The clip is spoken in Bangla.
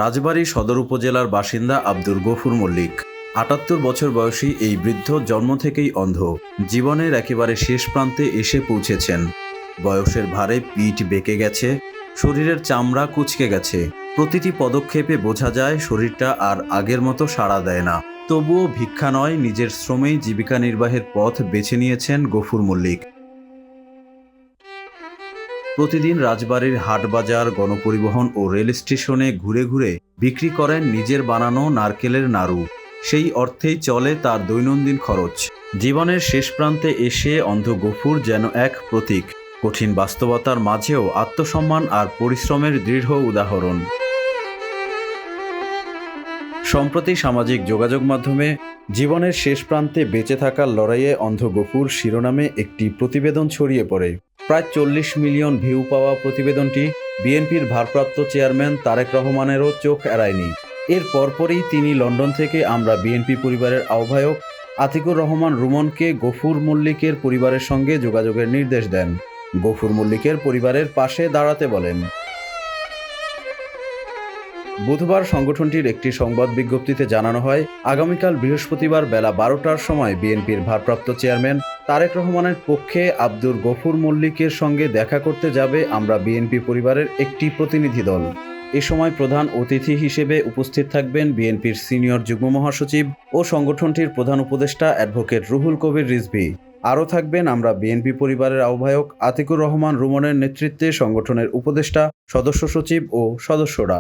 রাজবাড়ী সদর উপজেলার বাসিন্দা আব্দুর গফুর মল্লিক। ৭৮ বছর বয়সী এই বৃদ্ধ জন্ম থেকেই অন্ধ। জীবনের একেবারে শেষ প্রান্তে এসে পৌঁছেছেন। বয়সের ভারে পিঠ বেঁকে গেছে, শরীরের চামড়া কুঁচকে গেছে। প্রতিটি পদক্ষেপে বোঝা যায় শরীরটা আর আগের মতো সাড়া দেয় না। তবুও ভিক্ষা নয়, নিজের শ্রমেই জীবিকা নির্বাহের পথ বেছে নিয়েছেন গফুর মল্লিক। প্রতিদিন রাজবাড়ীর হাটবাজার, গণপরিবহন ও রেল স্টেশনে ঘুরে ঘুরে বিক্রি করেন নিজের বানানো নারকেলের নাড়ু। সেই অর্থেই চলে তার দৈনন্দিন খরচ। জীবনের শেষ প্রান্তে এসে অন্ধ গফুর যেন এক প্রতীক, কঠিন বাস্তবতার মাঝেও আত্মসম্মান আর পরিশ্রমের দৃঢ় উদাহরণ। সম্প্রতি সামাজিক যোগাযোগ মাধ্যমে জীবনের শেষ প্রান্তে বেঁচে থাকার লড়াইয়ে অন্ধ গফুর শিরোনামে একটি প্রতিবেদন ছড়িয়ে পড়ে। প্রায় ৪০ মিলিয়ন ভিউ পাওয়া প্রতিবেদনটি বিএনপির ভারপ্রাপ্ত চেয়ারম্যান তারেক রহমানেরও চোখ এড়ায়নি। এর পরপরই তিনি লন্ডন থেকে আমরা বিএনপি পরিবারের আহ্বায়ক আতিকুর রহমান রুমনকে গফুর মল্লিকের পরিবারের সঙ্গে যোগাযোগের নির্দেশ দেন। গফুর মল্লিকের পরিবারের পাশে দাঁড়াতে বলেন। বুধবার সংগঠনটির একটি সংবাদ বিজ্ঞপ্তিতে জানানো হয়, আগামীকাল বৃহস্পতিবার বেলা ১২টার সময় বিএনপির ভারপ্রাপ্ত চেয়ারম্যান তারেক রহমানের পক্ষে আব্দুর গফুর মল্লিকের সঙ্গে দেখা করতে যাবে আমরা বিএনপি পরিবারের একটি প্রতিনিধি দল। এ সময় প্রধান অতিথি হিসেবে উপস্থিত থাকবেন বিএনপির সিনিয়র যুগ্ম মহাসচিব ও সংগঠনটির প্রধান উপদেষ্টা অ্যাডভোকেট রুহুল কবির রিজভী। আরও থাকবেন আমরা বিএনপি পরিবারের আহ্বায়ক আতিকুর রহমান রুমনের নেতৃত্বে সংগঠনের উপদেষ্টা, সদস্য সচিব ও সদস্যরা।